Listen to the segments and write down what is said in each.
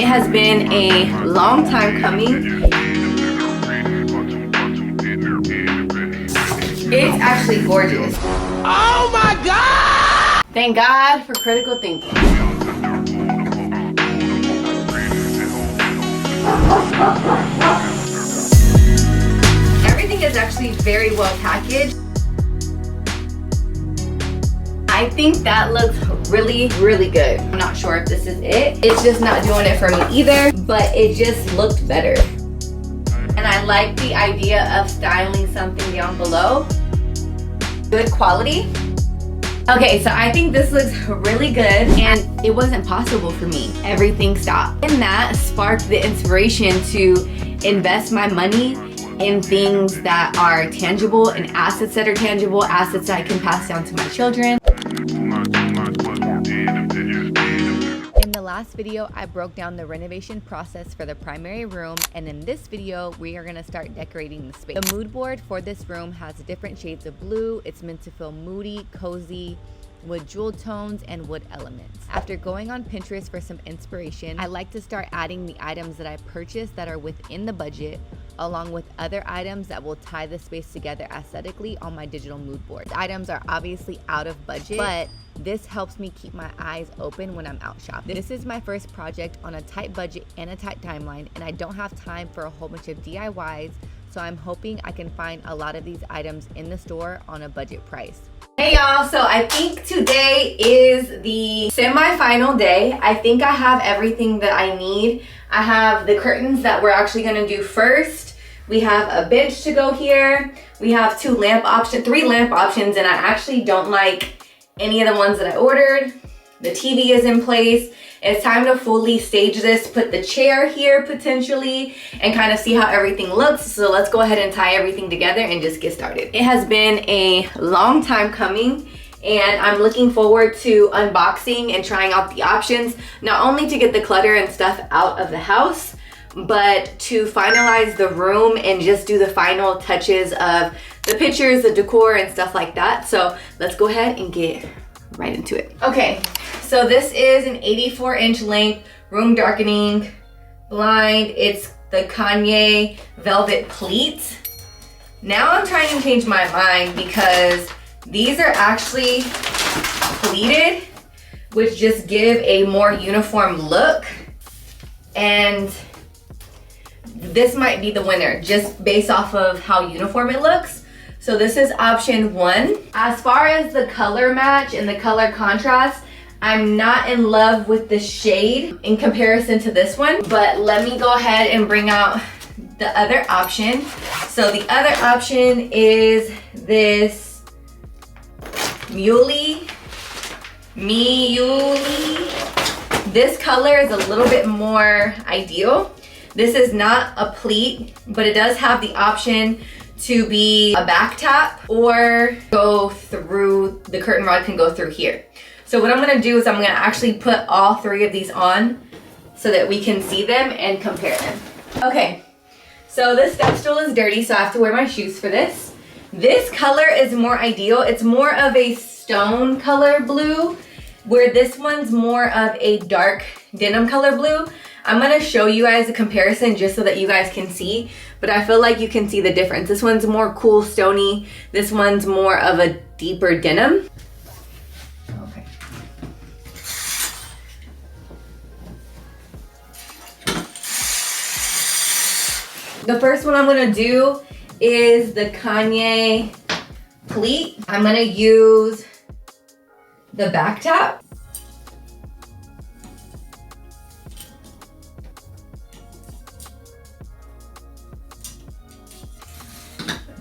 It has been a long time coming. It's actually gorgeous. Oh my God! Thank God for critical thinking. Everything is actually very well packaged. I think that looks really, really good. I'm not sure if this is it. It's just not doing it for me either, but it just looked better. And I like the idea of styling something down below. Good quality. Okay, so I think this looks really good, and it wasn't possible for me. Everything stopped. And that sparked the inspiration to invest my money in things that are tangible and assets that are tangible, assets that I can pass down to my children. In the last video, I broke down the renovation process for the primary room, and in this video, we are gonna start decorating the space. The mood board for this room has different shades of blue. It's meant to feel moody, cozy, with jewel tones and wood elements. After going on Pinterest for some inspiration, I like to start adding the items that I purchased that are within the budget, along with other items that will tie the space together aesthetically on my digital mood board. The items are obviously out of budget, but this helps me keep my eyes open when I'm out shopping. This is my first project on a tight budget and a tight timeline, and I don't have time for a whole bunch of DIYs, so I'm hoping I can find a lot of these items in the store on a budget price. Hey y'all, so I think today is the semi-final day. I think I have everything that I need. I have the curtains that we're actually gonna do first. We have a bench to go here. We have three lamp options, and I actually don't like any of the ones that I ordered. The TV is in place. It's time to fully stage this, put the chair here potentially, and kind of see how everything looks. So let's go ahead and tie everything together and just get started. It has been a long time coming, and I'm looking forward to unboxing and trying out the options, not only to get the clutter and stuff out of the house, but to finalize the room and just do the final touches of the pictures, the decor, and stuff like that. So let's go ahead and get right into it. Okay, so this is an 84-inch length room darkening blind. It's the Kanye velvet pleats. Now I'm trying to change my mind because these are actually pleated, which just give a more uniform look. And this might be the winner just based off of how uniform it looks. So this is option one. As far as the color match and the color contrast, I'm not in love with the shade in comparison to this one, but let me go ahead and bring out the other option. So the other option is this Muley. This color is a little bit more ideal. This is not a pleat, but it does have the option to be a back tap or go through, the curtain rod can go through here. So what I'm gonna do is I'm gonna actually put all three of these on so that we can see them and compare them. Okay, so this step stool is dirty, so I have to wear my shoes for this. This color is more ideal. It's more of a stone color blue, where this one's more of a dark denim color blue. I'm gonna show you guys a comparison just so that you guys can see, but I feel like you can see the difference. This one's more cool stony. This one's more of a deeper denim. Okay. The first one I'm gonna do is the Kanye pleat. I'm gonna use the back tap.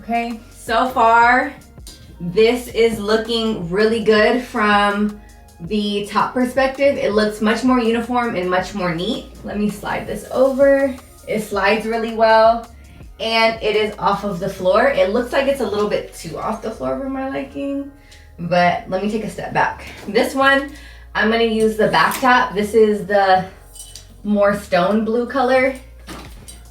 Okay, so far this is looking really good from the top perspective. It looks much more uniform and much more neat. Let me slide this over. It slides really well, and it is off of the floor. It looks like it's a little bit too off the floor for my liking, but let me take a step back. This one, I'm gonna use the back tap. This is the more stone blue color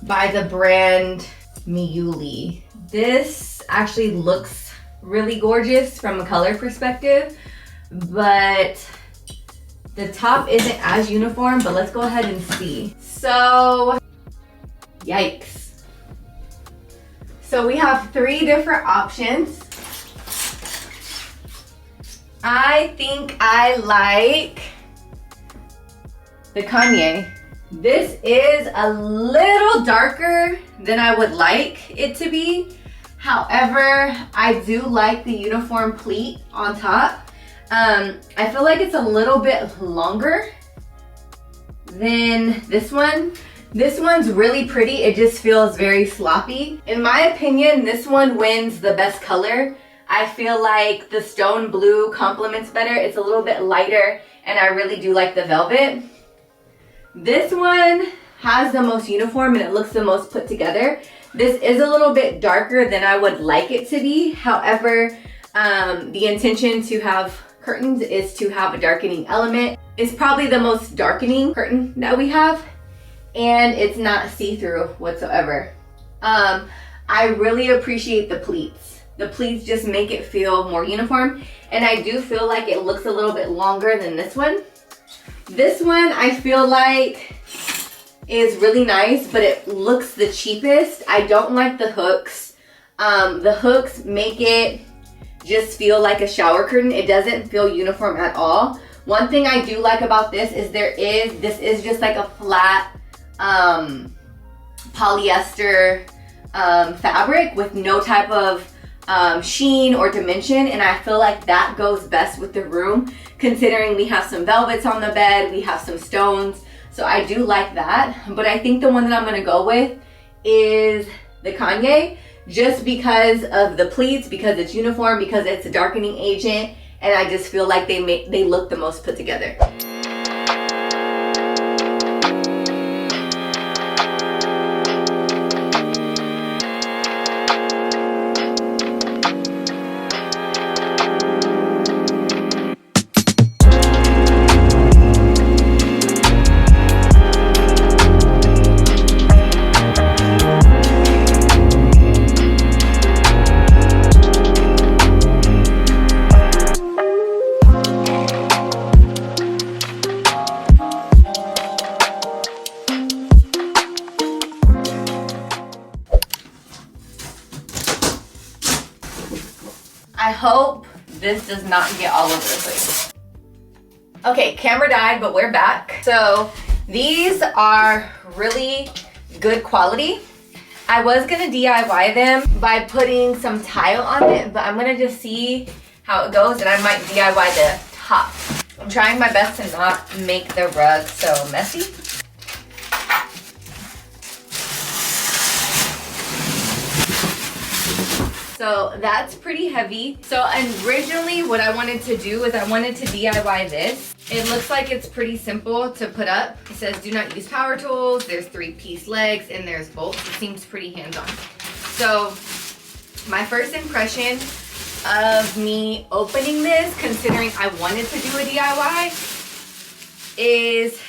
by the brand Muley. This actually looks really gorgeous from a color perspective, but The top isn't as uniform, but let's go ahead and see. So, yikes. So we have 3 different options. I think I like the Kanye. This is a little darker than I would like it to be. However, I do like the uniform pleat on top. I feel like it's a little bit longer than this one. This one's really pretty. It just feels very sloppy. In my opinion, this one wins the best color. I feel like the stone blue complements better. It's a little bit lighter, and I really do like the velvet. This one has the most uniform and it looks the most put together. This is a little bit darker than I would like it to be. However, the intention to have curtains is to have a darkening element. It's probably the most darkening curtain that we have, and it's not see-through whatsoever. I really appreciate the pleats. The pleats just make it feel more uniform, and I do feel like it looks a little bit longer than this one. This one I feel like is really nice, but it looks the cheapest. I don't like the hooks. The hooks make it just feel like a shower curtain. It doesn't feel uniform at all. One thing I do like about this is this is just like a flat polyester fabric with no type of sheen or dimension, and I feel like that goes best with the room, considering we have some velvets on the bed, we have some stones, so I do like that. But I think the one that I'm gonna go with is the Kanye, just because of the pleats, because it's uniform, because it's a darkening agent, and I just feel like they look the most put together. I hope this does not get all over the place. Okay, camera died, but we're back. So these are really good quality. I was gonna DIY them by putting some tile on it, but I'm gonna just see how it goes, and I might DIY the top. I'm trying my best to not make the rug so messy. So that's pretty heavy. So originally what I wanted to do is I wanted to DIY this. It looks like it's pretty simple to put up. It says do not use power tools. There's 3-piece legs and there's bolts. It seems pretty hands-on. So my first impression of me opening this, considering I wanted to do a DIY, is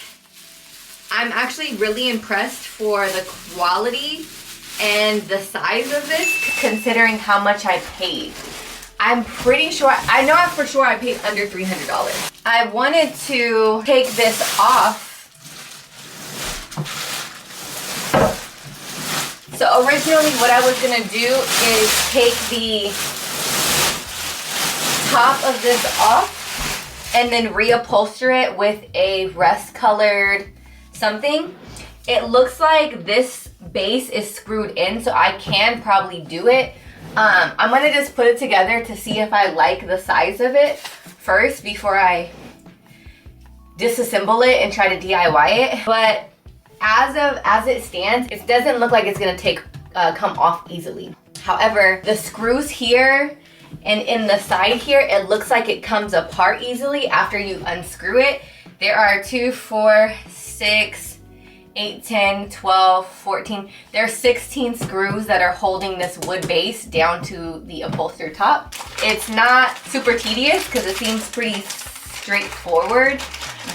I'm actually really impressed for the quality and the size of this, considering how much I paid. I'm pretty sure, I know for sure I paid under $300. I wanted to take this off. So originally what I was gonna do is take the top of this off and then reupholster it with a rust colored something. It looks like this base is screwed in, so I can probably do it. I'm gonna just put it together to see if I like the size of it first before I disassemble it and try to DIY it. But as it stands, it doesn't look like it's gonna come off easily. However, the screws here and in the side here, it looks like it comes apart easily after you unscrew it. There are 2, 4, 6, 8, 10, 12, 14. There are 16 screws that are holding this wood base down to the upholstered top. It's not super tedious because it seems pretty straightforward,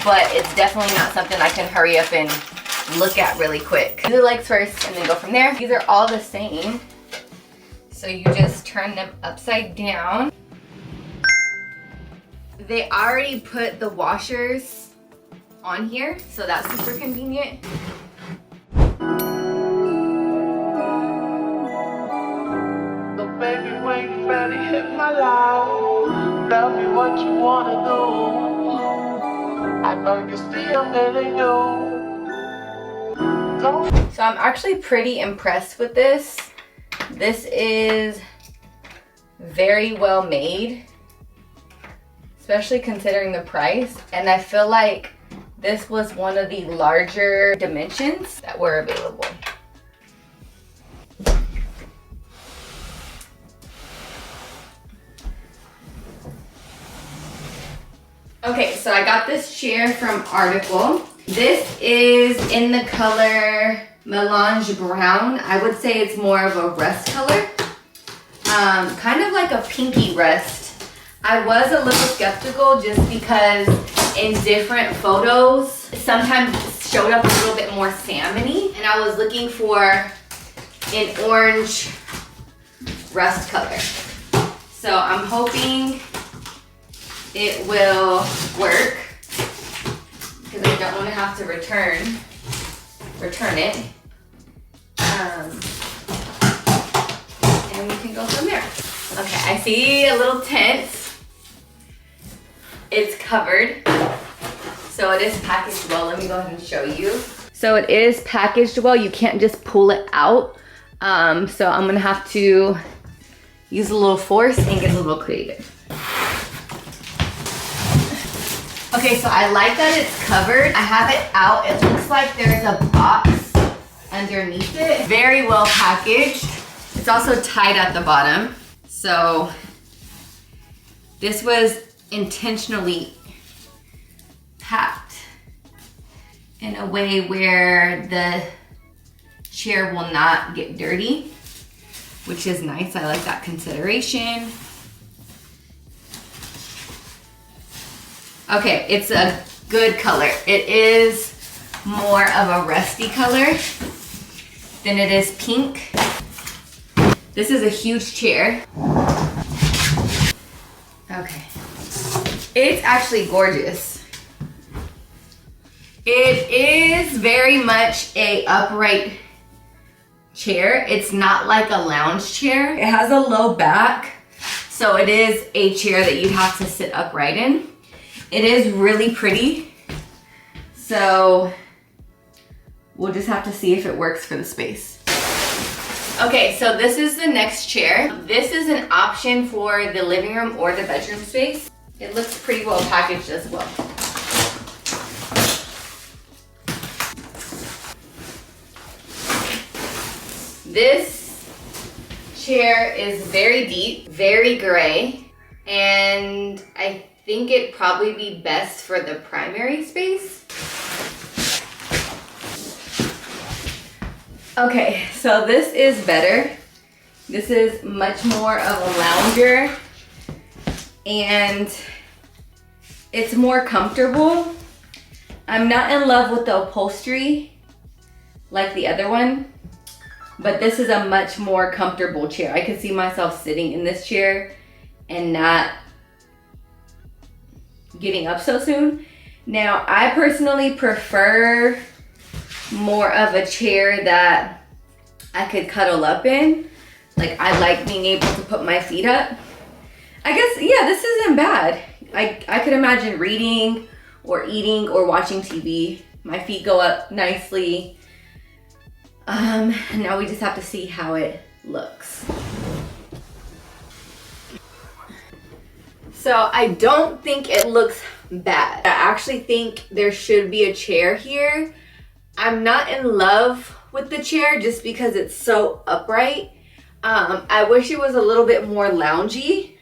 but it's definitely not something I can hurry up and look at really quick. Do the legs first and then go from there. These are all the same. So you just turn them upside down. They already put the washers on here, so that's super convenient. So baby, when you ready, hit my line. Tell me what you wanna do. I know you see I'm getting you. So I'm actually pretty impressed with this. This is very well made, especially considering the price. And I feel like this was one of the larger dimensions that were available. Okay, so I got this chair from Article. This is in the color Melange Brown. I would say it's more of a rust color. Kind of like a pinky rust. I was a little skeptical just because in different photos, sometimes it showed up a little bit more salmon-y, and I was looking for an orange rust color. So I'm hoping it will work because I don't want to have to return it. And we can go from there. Okay, I see a little tent. It's covered, so it is packaged well. Let me go ahead and show you. So it is packaged well. You can't just pull it out. So I'm gonna have to use a little force and get a little creative. Okay, so I like that it's covered. I have it out. It looks like there's a box underneath it. Very well packaged. It's also tied at the bottom. So this was intentionally packed in a way where the chair will not get dirty, which is nice. I like that consideration. Okay, it's a good color. It is more of a rusty color than it is pink. This is a huge chair. Okay. It's actually gorgeous. It is very much a upright chair. It's not like a lounge chair. It has a low back, so it is a chair that you'd have to sit upright in. It is really pretty, so we'll just have to see if it works for the space. Okay, so this is the next chair. This is an option for the living room or the bedroom space. It looks pretty well packaged as well. This chair is very deep, very gray, and I think it'd probably be best for the primary space. Okay, so this is better. This is much more of a lounger and it's more comfortable. I'm not in love with the upholstery like the other one, but this is a much more comfortable chair. I could see myself sitting in this chair and not getting up so soon. Now, I personally prefer more of a chair that I could cuddle up in. Like, I like being able to put my feet up. I guess, yeah, this isn't bad. I could imagine reading or eating or watching TV. My feet go up nicely. Now we just have to see how it looks. So I don't think it looks bad. I actually think there should be a chair here. I'm not in love with the chair just because it's so upright. I wish it was a little bit more loungy.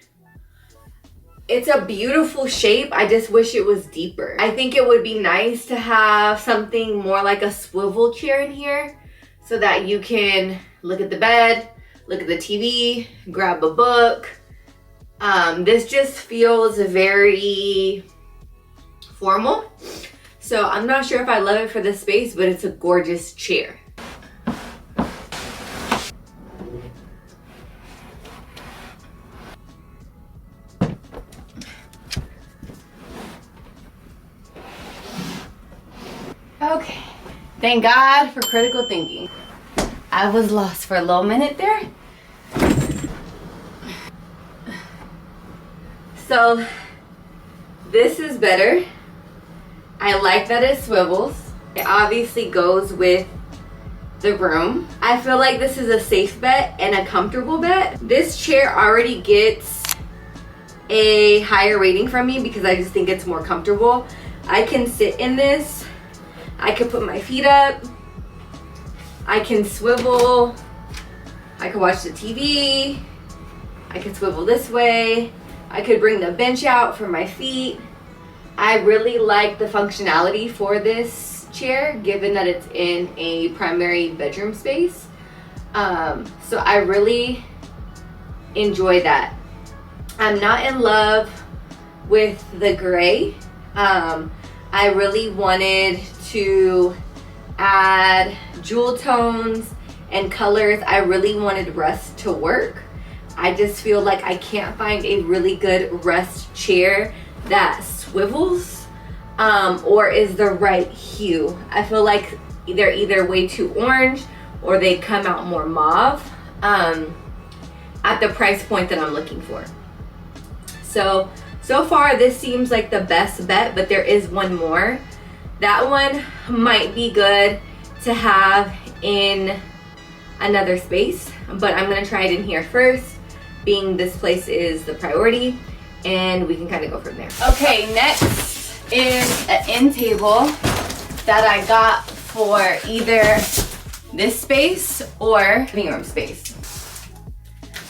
It's a beautiful shape. I just wish it was deeper. I think it would be nice to have something more like a swivel chair in here so that you can look at the bed, look at the TV, grab a book. This just feels very formal. So I'm not sure if I love it for this space, but it's a gorgeous chair. Thank God for critical thinking. I was lost for a little minute there. So this is better. I like that it swivels. It obviously goes with the room. I feel like this is a safe bet and a comfortable bet. This chair already gets a higher rating from me because I just think it's more comfortable. I can sit in this. I can put my feet up. I can swivel. I can watch the TV. I can swivel this way. I could bring the bench out for my feet. I really like the functionality for this chair, given that it's in a primary bedroom space. So I really enjoy that. I'm not in love with the gray. I really wanted to add jewel tones and colors. I really wanted rust to work. I just feel like I can't find a really good rust chair that swivels or is the right hue. I feel like they're either way too orange or they come out more mauve at the price point that I'm looking for. So far this seems like the best bet, but there is one more. That one might be good to have in another space, but I'm gonna try it in here first, being this place is the priority, and we can kind of go from there. Okay, next is an end table that I got for either this space or living room space.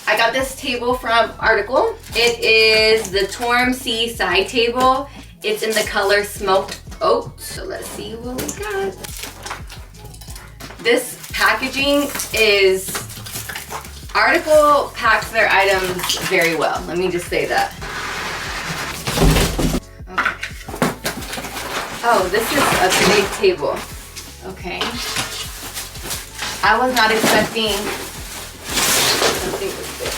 I got this table from Article. It is the Torm C side table. It's in the color smoked oak. So let's see what we got. This packaging is, Article packs their items very well. Let me just say that. Okay. Oh, this is a big table. Okay. I was not expecting something this big.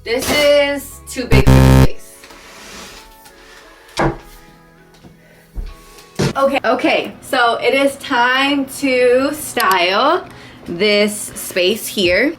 This is too big for the space. Okay, so it is time to style this space here.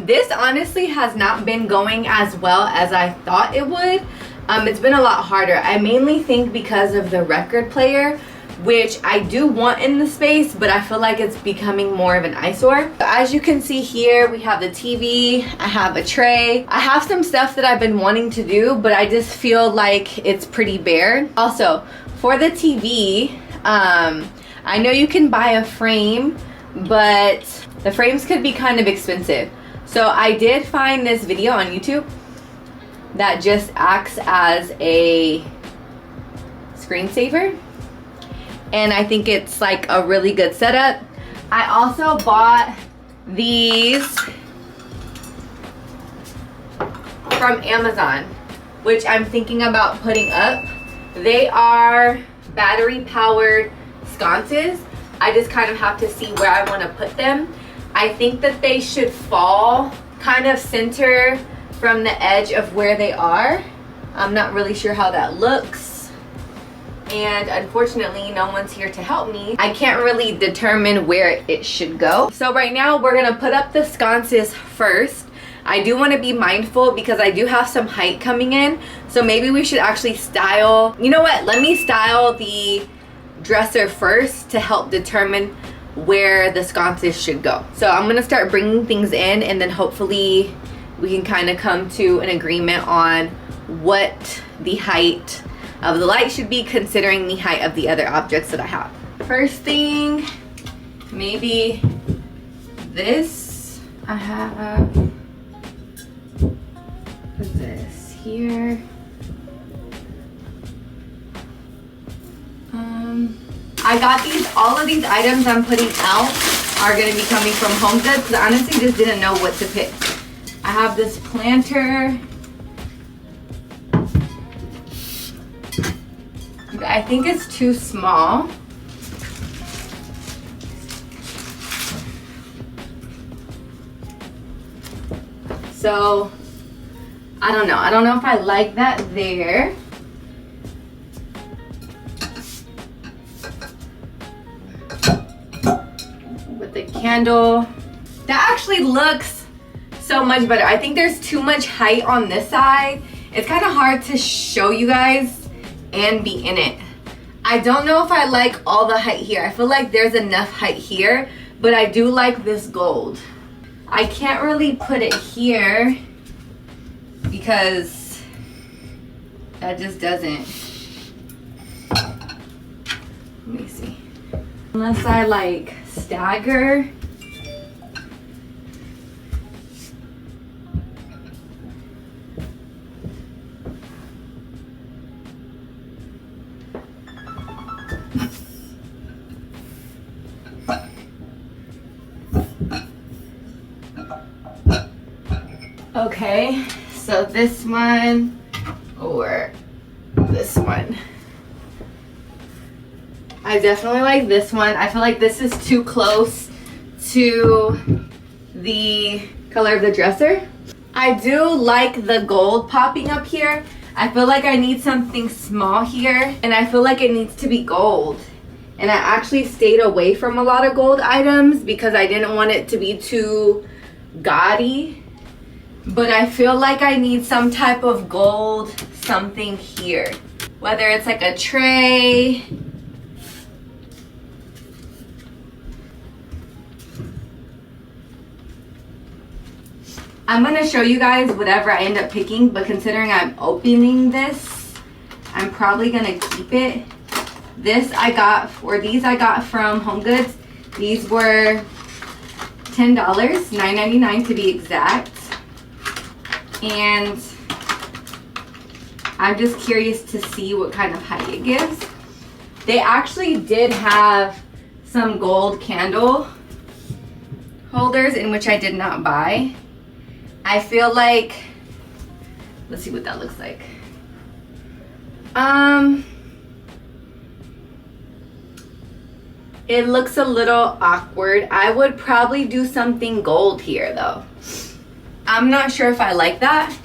This honestly has not been going as well as I thought it would. It's been a lot harder. I mainly think because of the record player, which I do want in the space, but I feel like it's becoming more of an eyesore. As you can see here, we have the TV, I have a tray. I have some stuff that I've been wanting to do, but I just feel like it's pretty bare. Also, for the TV, I know you can buy a frame, but the frames could be kind of expensive. So I did find this video on YouTube that just acts as a screensaver, and I think it's like a really good setup. I also bought these from Amazon, which I'm thinking about putting up. They are battery powered sconces. I just kind of have to see where I want to put them. I think that they should fall kind of center from the edge of where they are. I'm not really sure how that looks, and unfortunately no one's here to help me. I can't really determine where it should go. So right now we're gonna put up the sconces first. I do want to be mindful because I do have some height coming in, so maybe we should actually style, you know what, let me style the dresser first to help determine where the sconces should go. So I'm gonna start bringing things in, and then hopefully we can kind of come to an agreement on what the height of the light should be, considering the height of the other objects that I have. First thing, maybe this. I have this here. I got these, all of these items I'm putting out are gonna be coming from Home Goods because I honestly just didn't know what to pick. I have this planter. I think it's too small. So I don't know. I don't know if I like that there. With the candle. That actually looks so much better. I think there's too much height on this side. It's kind of hard to show you guys and be in it. I don't know if I like all the height here. I feel like there's enough height here, but I do like this gold. I can't really put it here because that just doesn't. Let me see. Unless I like stagger. Okay, so this one or this one. I definitely like this one. I feel like this is too close to the color of the dresser. I do like the gold popping up here. I feel like I need something small here, and I feel like it needs to be gold. And I actually stayed away from a lot of gold items because I didn't want it to be too gaudy. But I feel like I need some type of gold something here. Whether it's like a tray. I'm gonna show you guys whatever I end up picking, but considering I'm opening this, I'm probably gonna keep it. This I got, or these I got from HomeGoods. These were $10, $9.99 to be exact. And I'm just curious to see what kind of height it gives. They actually did have some gold candle holders in which I did not buy. I feel like, let's see what that looks like. It looks a little awkward. I would probably do something gold here though. I'm not sure if I like that.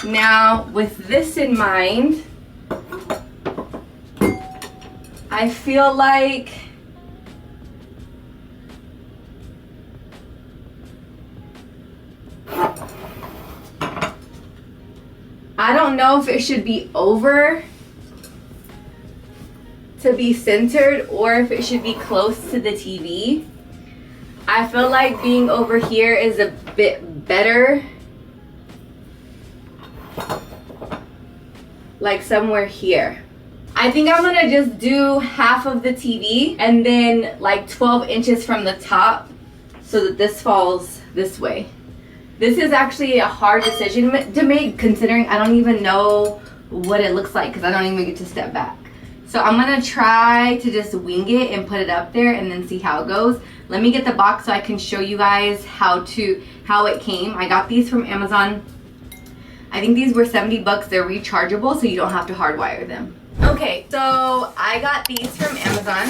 Now, with this in mind, I feel like I don't know if it should be over to be centered or if it should be close to the TV. I feel like being over here is a bit better. Like somewhere here. I think I'm gonna just do half of the TV and then like 12 inches from the top so that this falls this way. This is actually a hard decision to make considering I don't even know what it looks like because I don't even get to step back. So I'm gonna try to just wing it and put it up there and then see how it goes. Let me get the box so I can show you guys how it came. I got these from Amazon. I think these were 70 bucks. They're rechargeable so you don't have to hardwire them. Okay, so I got these from Amazon.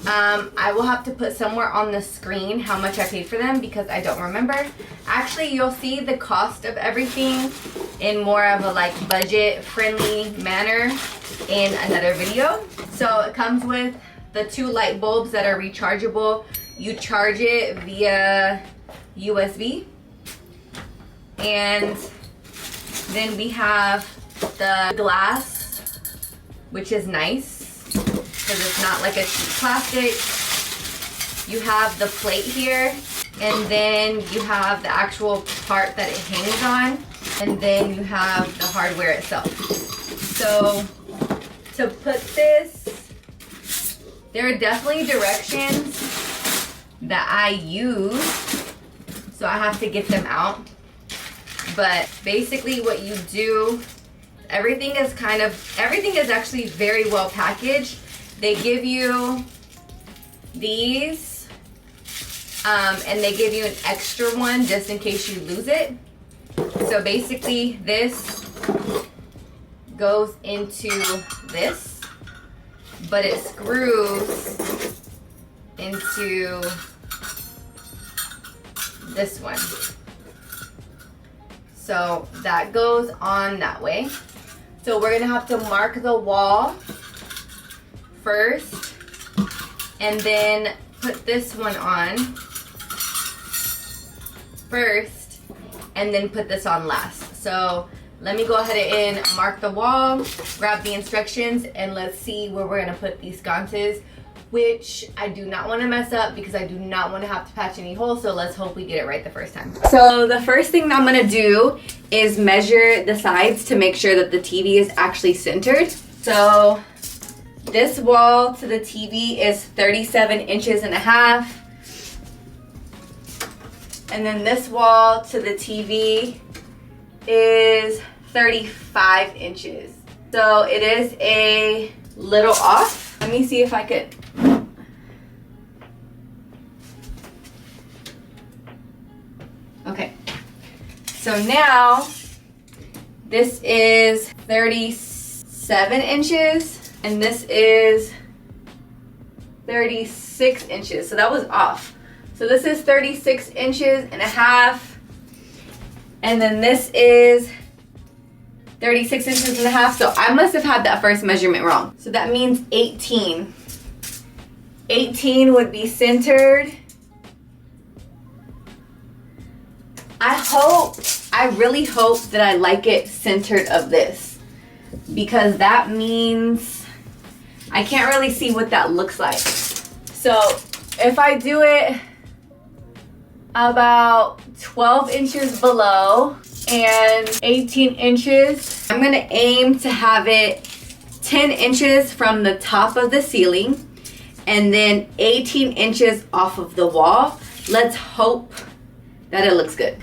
I will have to put somewhere on the screen how much I paid for them because I don't remember. Actually, you'll see the cost of everything in more of a like budget friendly manner in another video. So it comes with the 2 light bulbs that are rechargeable. You charge it via USB. And then we have the glass, which is nice because it's not like a cheap plastic. You have the plate here, and then you have the actual part that it hangs on, and then you have the hardware itself. So to put this, there are definitely directions that I use, so I have to get them out. But basically what you do, everything is actually very well packaged. They give you these, and they give you an extra one just in case you lose it. So basically this goes into this, but it screws into this one. So that goes on that way. So we're gonna have to mark the wall first and then put this one on first and then put this on last. So let me go ahead and mark the wall, grab the instructions, and let's see where we're gonna put these sconces, which I do not want to mess up because I do not want to have to patch any holes, so let's hope we get it right the first time. So the first thing that I'm gonna do is measure the sides to make sure that the TV is actually centered. So this wall to the TV is 37 inches and a half. And then this wall to the TV is 35 inches. So it is a little off. Let me see if I could. Okay. So now this is 37 inches and this is 36 inches. So that was off. So this is 36 inches and a half. And then this is 36 inches and a half. So I must have had that first measurement wrong. So that means 18. 18 would be centered. I really hope that I like it centered of this, because that means I can't really see what that looks like. So if I do it about 12 inches below and 18 inches, I'm gonna aim to have it 10 inches from the top of the ceiling and then 18 inches off of the wall. Let's hope that it looks good.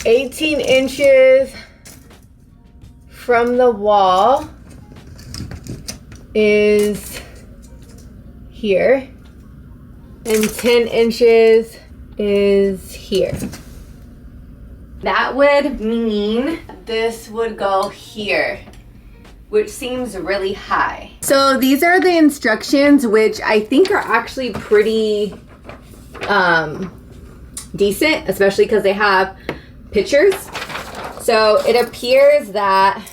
18 inches from the wall is here, and 10 inches is here. That would mean this would go here, which seems really high. So these are the instructions, which I think are actually pretty decent, especially because they have pictures. So it appears that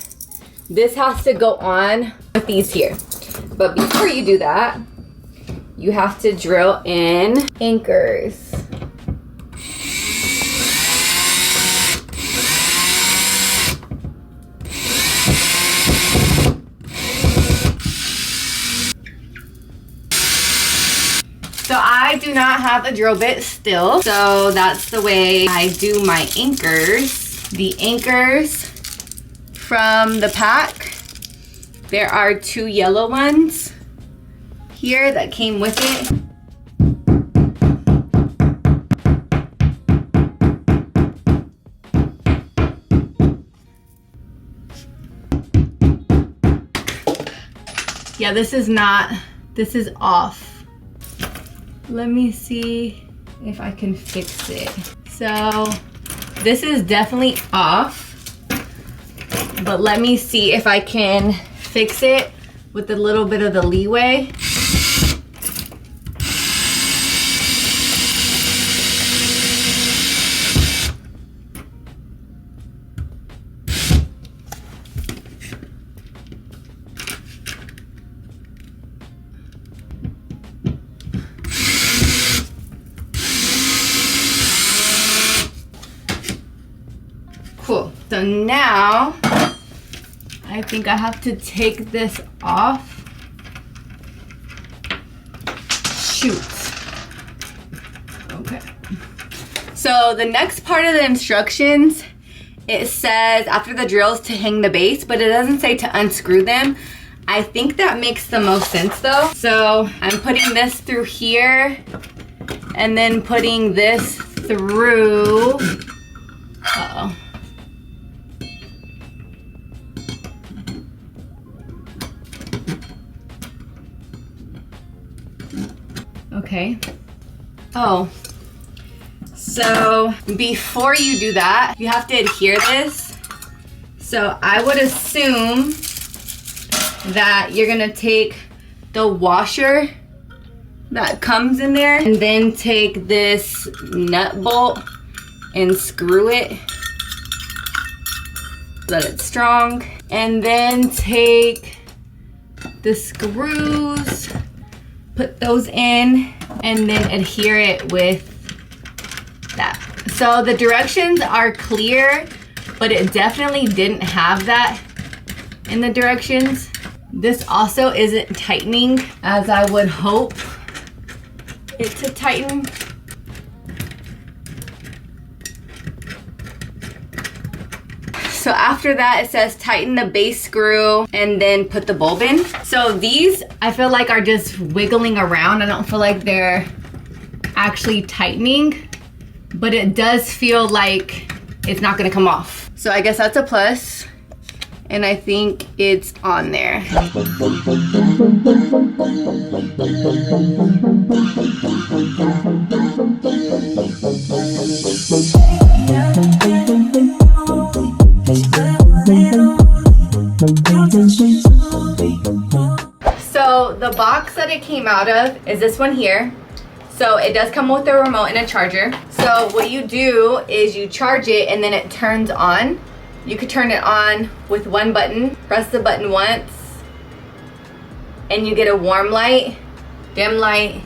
this has to go on with these here. But before you do that, you have to drill in anchors. So I do not have a drill bit still, so that's the way I do my anchors. The anchors from the pack, there are 2 yellow ones here that came with it. Yeah, this is off. Let me see if I can fix it. So this is definitely off, but let me see if I can fix it with a little bit of the leeway. Cool. So now I think I have to take this off. Shoot. Okay. So the next part of the instructions, it says after the drills to hang the base, but it doesn't say to unscrew them. I think that makes the most sense though. So I'm putting this through here and then putting this through. Uh-oh. Okay. Oh, so before you do that, you have to adhere this. So I would assume that you're gonna take the washer that comes in there and then take this nut bolt and screw it. Let it strong. And then take the screws, put those in, and then adhere it with that. So the directions are clear, but it definitely didn't have that in the directions. This also isn't tightening as I would hope it to tighten. So after that, it says tighten the base screw and then put the bulb in. So these, I feel like, are just wiggling around. I don't feel like they're actually tightening, but it does feel like it's not gonna come off. So I guess that's a plus, and I think it's on there. So the box that it came out of is this one here. So it does come with a remote and a charger. So what you do is you charge it and then it turns on. You could turn it on with one button. Press the button once and you get a warm light, dim light.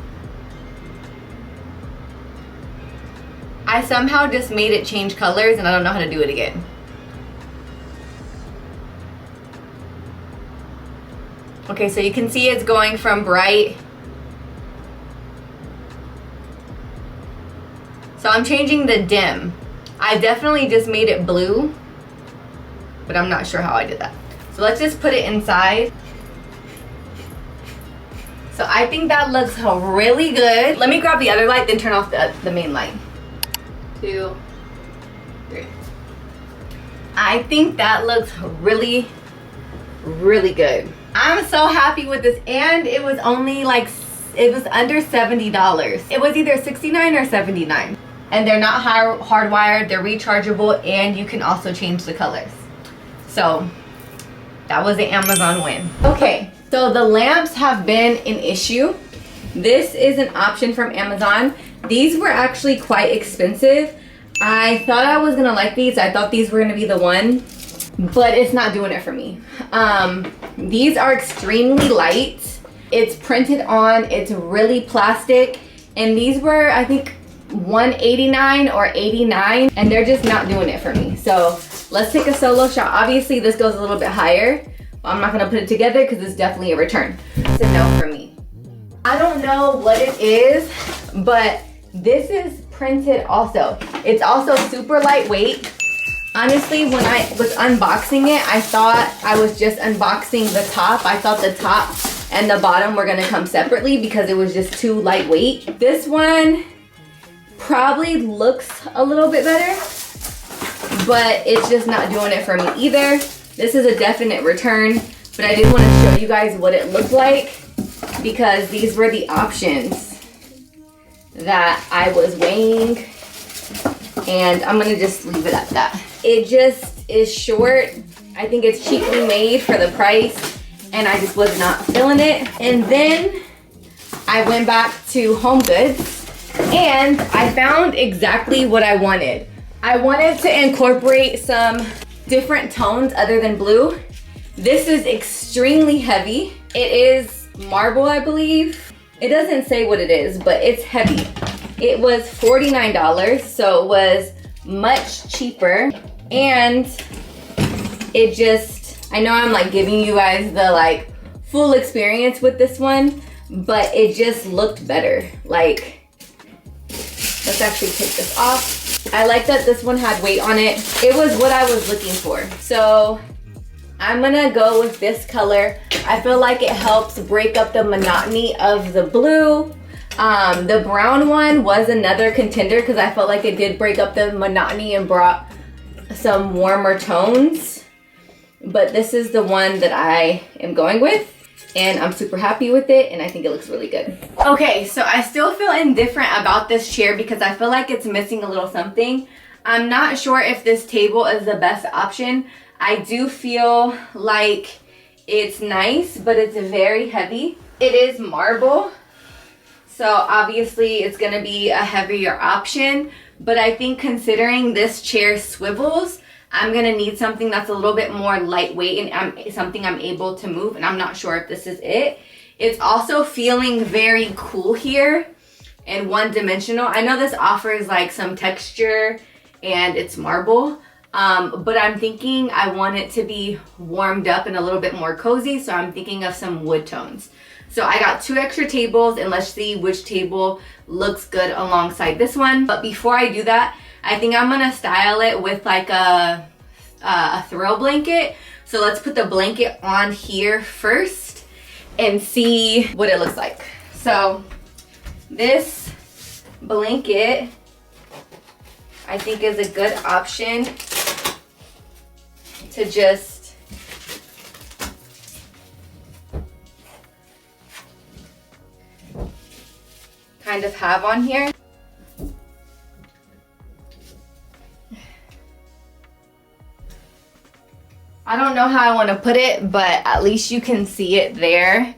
I somehow just made it change colors and I don't know how to do it again. Okay, so you can see it's going from bright. So I'm changing the dim. I definitely just made it blue, but I'm not sure how I did that. So let's just put it inside. So I think that looks really good. Let me grab the other light, then turn off the main light. 2, 3. I think that looks really, really good. I'm so happy with this, and it was only like, it was under $70. It was either $69 or $79. And they're not hardwired, they're rechargeable, and you can also change the colors. So that was an Amazon win. Okay, so the lamps have been an issue. This is an option from Amazon. These were actually quite expensive. I thought I was gonna like these. I thought these were gonna be the one, but it's not doing it for me. These are extremely light. It's printed on, it's really plastic, and these were, I think, $189 or $89, and they're just not doing it for me. So let's take a solo shot. Obviously this goes a little bit higher, but I'm not gonna put it together because it's definitely a return. It's a no for me. I don't know what it is, but this is printed also. It's also super lightweight. Honestly, when I was unboxing it, I thought I was just unboxing the top. I thought the top and the bottom were gonna come separately because it was just too lightweight. This one probably looks a little bit better, but it's just not doing it for me either. This is a definite return, but I did want to show you guys what it looked like because these were the options that I was weighing, and I'm gonna just leave it at that. It just is short. I think it's cheaply made for the price, and I just was not feeling it. And then I went back to Home Goods and I found exactly what I wanted. I wanted to incorporate some different tones other than blue. This is extremely heavy. It is marble, I believe. It doesn't say what it is, but it's heavy. It was $49, so it was much cheaper. And it just, I know I'm like giving you guys the like full experience with this one, but it just looked better. Like, let's actually take this off. I like that this one had weight on it. It was what I was looking for. So I'm gonna go with this color. I feel like it helps break up the monotony of the blue. The brown one was another contender because I felt like it did break up the monotony and brought some warmer tones. But this is the one that I am going with, and I'm super happy with it, and I think it looks really good. Okay, so I still feel indifferent about this chair because I feel like it's missing a little something. I'm not sure if this table is the best option. I do feel like it's nice, but it's very heavy. It is marble, so obviously it's gonna be a heavier option, but I think considering this chair swivels, I'm gonna need something that's a little bit more lightweight and something I'm able to move, and I'm not sure if this is it. It's also feeling very cool here and one-dimensional. I know this offers like some texture and it's marble, but I'm thinking I want it to be warmed up and a little bit more cozy, so I'm thinking of some wood tones. So I got 2 extra tables, and let's see which table looks good alongside this one. But before I do that, I think I'm gonna style it with like a throw blanket. So let's put the blanket on here first and see what it looks like. So this blanket, I think, is a good option to just kind of have on here. I don't know how I want to put it, but at least you can see it there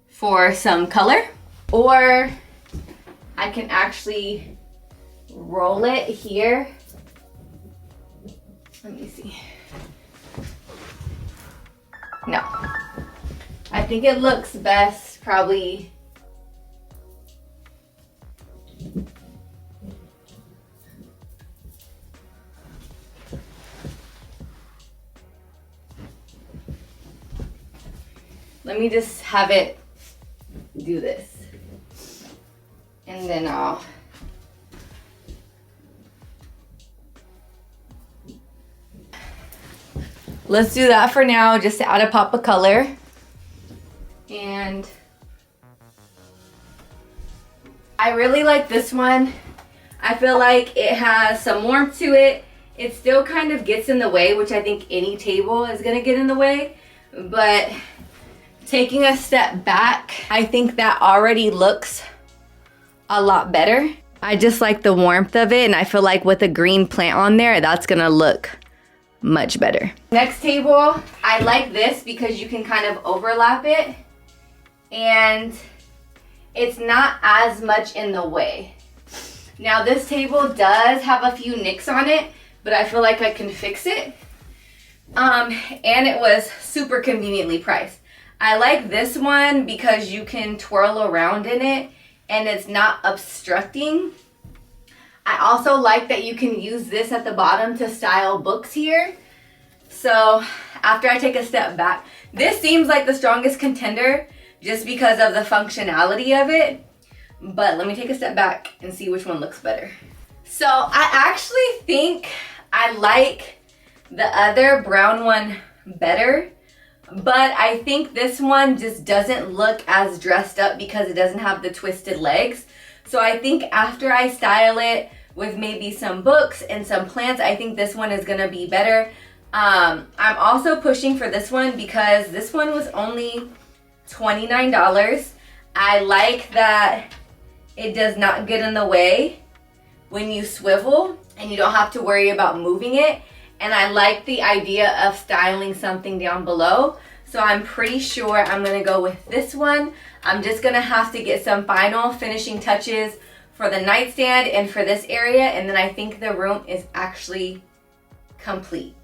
for some color. Or I can actually roll it here. Let me see. No. I think it looks best probably let me just have it do this. And then let's do that for now, just to add a pop of color. And I really like this one. I feel like it has some warmth to it. It still kind of gets in the way, which I think any table is gonna get in the way. But taking a step back, I think that already looks a lot better. I just like the warmth of it, and I feel like with a green plant on there, that's gonna look much better. Next table, I like this because you can kind of overlap it, and it's not as much in the way. Now this table does have a few nicks on it, but I feel like I can fix it. And it was super conveniently priced. I like this one because you can twirl around in it and it's not obstructing. I also like that you can use this at the bottom to style books here. So after I take a step back, this seems like the strongest contender just because of the functionality of it. But let me take a step back and see which one looks better. So I actually think I like the other brown one better, but I think this one just doesn't look as dressed up because it doesn't have the twisted legs. So I think after I style it with maybe some books and some plants, I think this one is gonna be better. I'm also pushing for this one because this one was only $29. I like that it does not get in the way when you swivel and you don't have to worry about moving it. And I like the idea of styling something down below. So I'm pretty sure I'm gonna go with this one. I'm just gonna have to get some final finishing touches for the nightstand and for this area, and then I think the room is actually complete,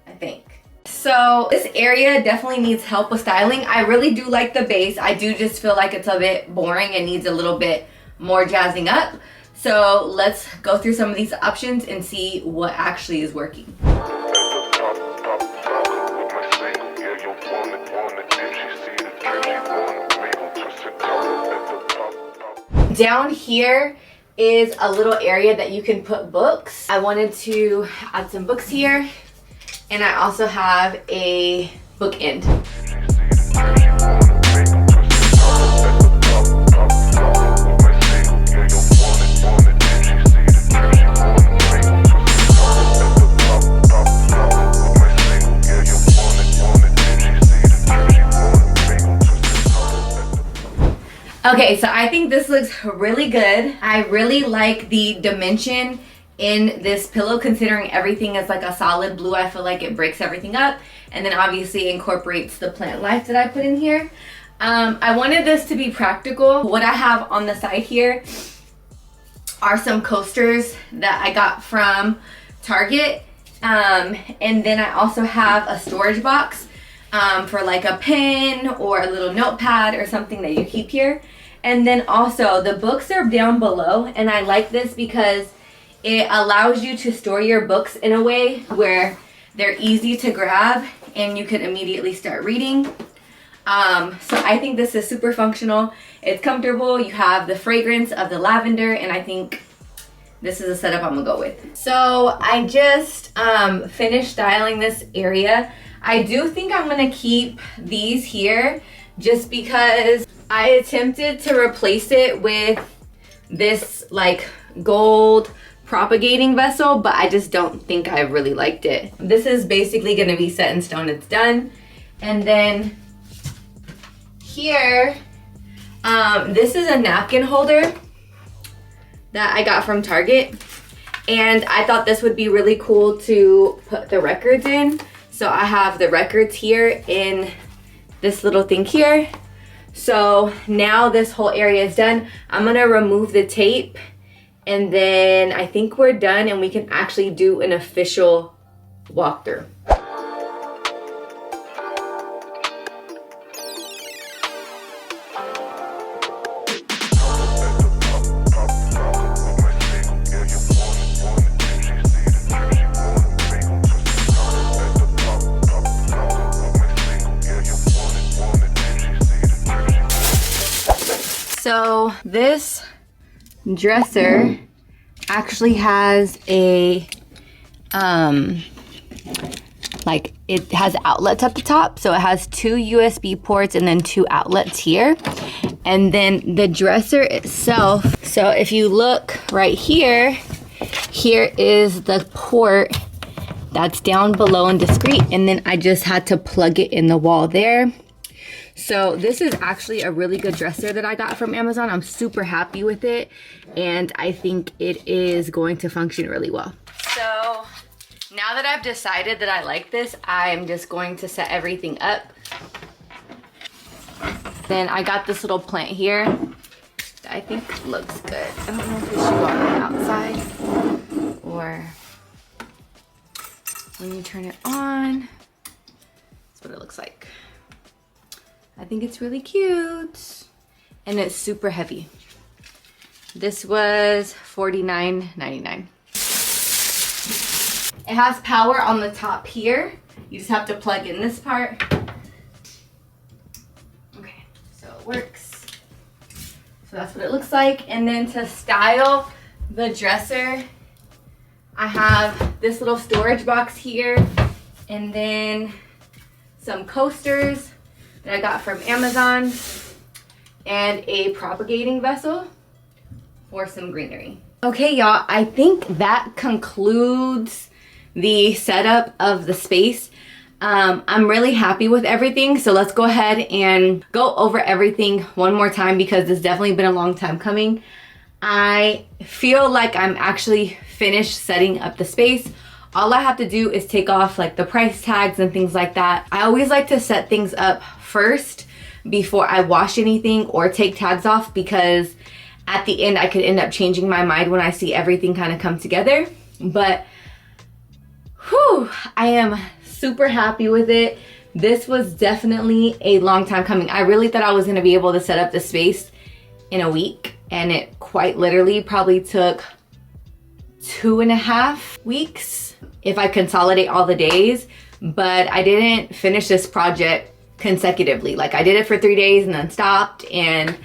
I think. So this area definitely needs help with styling. I really do like the base. I do just feel like it's a bit boring and needs a little bit more jazzing up. So let's go through some of these options and see what actually is working. Down here is a little area that you can put books. I wanted to add some books here, and I also have a bookend. Okay, so I think this looks really good. I really like the dimension in this pillow, considering everything is like a solid blue. I feel like it breaks everything up, and then obviously incorporates the plant life that I put in here. I wanted this to be practical. What I have on the side here are some coasters that I got from Target. And then I also have a storage box for like a pen or a little notepad or something that you keep here. And then also the books are down below, and I like this because it allows you to store your books in a way where they're easy to grab and you can immediately start reading. So I think this is super functional. It's comfortable. You have the fragrance of the lavender, and I think this is a setup I'm gonna go with. So I just finished styling this area. I do think I'm gonna keep these here just because I attempted to replace it with this like gold propagating vessel, but I just don't think I really liked it. This is basically gonna be set in stone. It's done. And then here, this is a napkin holder that I got from Target, and I thought this would be really cool to put the records in. So I have the records here in this little thing here. So now this whole area is done. I'm gonna remove the tape, and then I think we're done and we can actually do an official walkthrough. So this dresser actually has a like it has outlets at the top, so it has 2 USB ports and then 2 outlets here. And then the dresser itself, so if you look right here, here is the port that's down below and discreet, and then I just had to plug it in the wall there. So this is actually a really good dresser that I got from Amazon. I'm super happy with it, and I think it is going to function really well. So now that I've decided that I like this, I'm just going to set everything up. Then I got this little plant here that I think looks good. I don't know if it should go on the outside or when you turn it on. That's what it looks like. I think it's really cute, and it's super heavy. This was $49.99. It has power on the top here. You just have to plug in this part. Okay, so it works. So that's what it looks like. And then to style the dresser, I have this little storage box here, and then some coasters that I got from Amazon, and a propagating vessel for some greenery. Okay, y'all, I think that concludes the setup of the space. I'm really happy with everything, so let's go ahead and go over everything one more time because it's definitely been a long time coming. I feel like I'm actually finished setting up the space. All I have to do is take off like the price tags and things like that. I always like to set things up first before I wash anything or take tags off, because at the end I could end up changing my mind when I see everything kind of come together. But whew, I am super happy with it. This was definitely a long time coming. I really thought I was going to be able to set up the space in a week, and it quite literally probably took 2.5 weeks if I consolidate all the days. But I didn't finish this project consecutively. Like, I did it for 3 days and then stopped, and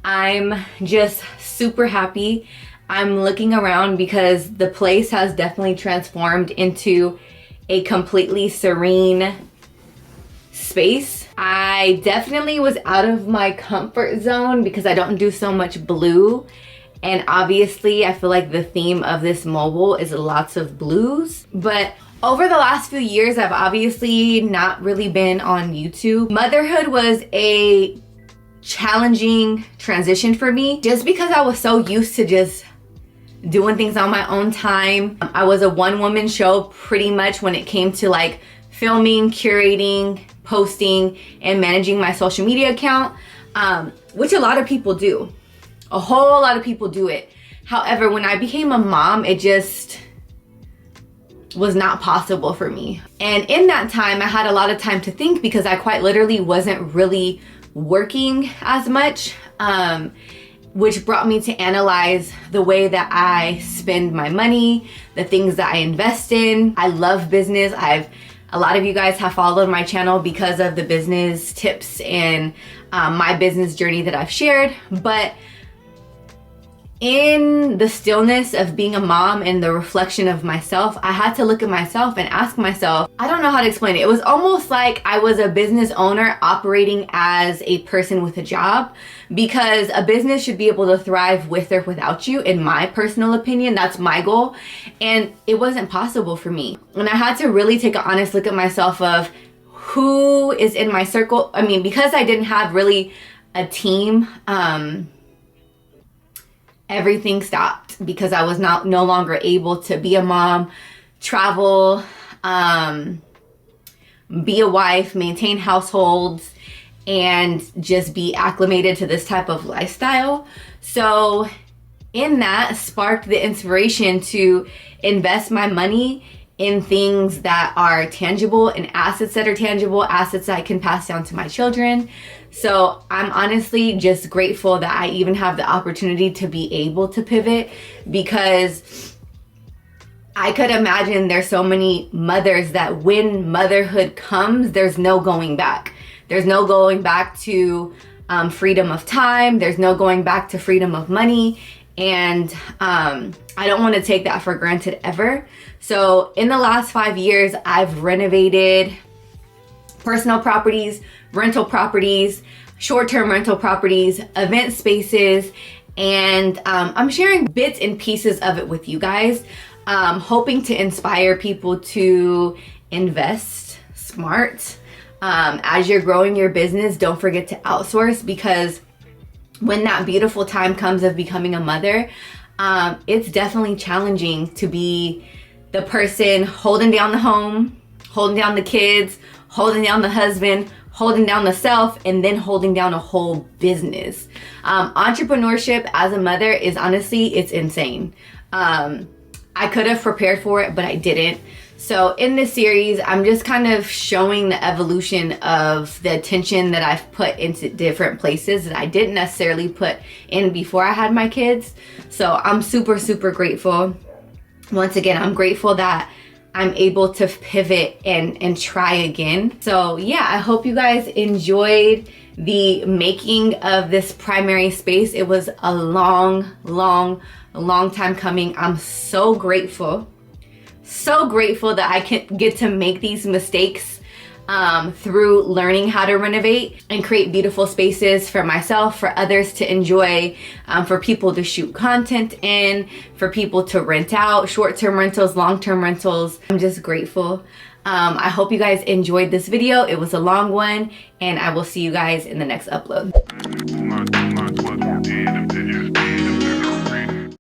I'm just super happy. I'm looking around because the place has definitely transformed into a completely serene space. I definitely was out of my comfort zone because I don't do so much blue, and obviously I feel like the theme of this mobile is lots of blues. But over the last few years, I've obviously not really been on YouTube. Motherhood was a challenging transition for me just because I was so used to just doing things on my own time. I was a one-woman show pretty much when it came to like filming, curating, posting, and managing my social media account, which a lot of people do. A whole lot of people do it. However, when I became a mom, it just was not possible for me. And in that time, I had a lot of time to think because I quite literally wasn't really working as much, which brought me to analyze the way that I spend my money, the things that I invest in. I love business. A lot of you guys have followed my channel because of the business tips and my business journey that I've shared. But in the stillness of being a mom and the reflection of myself, I had to look at myself and ask myself, I don't know how to explain it. It was almost like I was a business owner operating as a person with a job, because a business should be able to thrive with or without you, in my personal opinion. That's my goal. And it wasn't possible for me. And I had to really take an honest look at myself of who is in my circle. I mean, because I didn't have really a team, everything stopped because I was no longer able to be a mom, travel, be a wife, maintain households, and just be acclimated to this type of lifestyle. So in that sparked the inspiration to invest my money in things that are tangible and assets that are tangible, assets that I can pass down to my children. So I'm honestly just grateful that I even have the opportunity to be able to pivot, because I could imagine there's so many mothers that when motherhood comes, there's no going back. There's no going back to freedom of time. There's no going back to freedom of money. And I don't want to take that for granted ever. So in the last 5 years, I've renovated personal properties, rental properties, short-term rental properties, event spaces, and I'm sharing bits and pieces of it with you guys, hoping to inspire people to invest smart. As you're growing your business, don't forget to outsource, because when that beautiful time comes of becoming a mother, it's definitely challenging to be the person holding down the home, holding down the kids, holding down the husband, holding down the self, and then holding down a whole business. Entrepreneurship as a mother is honestly, it's insane. I could have prepared for it, but I didn't. So in this series, I'm just kind of showing the evolution of the attention that I've put into different places that I didn't necessarily put in before I had my kids. So I'm super, super grateful. Once again, I'm grateful that I'm able to pivot and try again. So yeah, I hope you guys enjoyed the making of this primary space. It was a long time coming. I'm so grateful that I can get to make these mistakes through learning how to renovate and create beautiful spaces for myself, for others to enjoy, for people to shoot content in, for people to rent out, short-term rentals, long-term rentals. I'm just grateful. I hope you guys enjoyed this video. It was a long one, and I will see you guys in the next upload.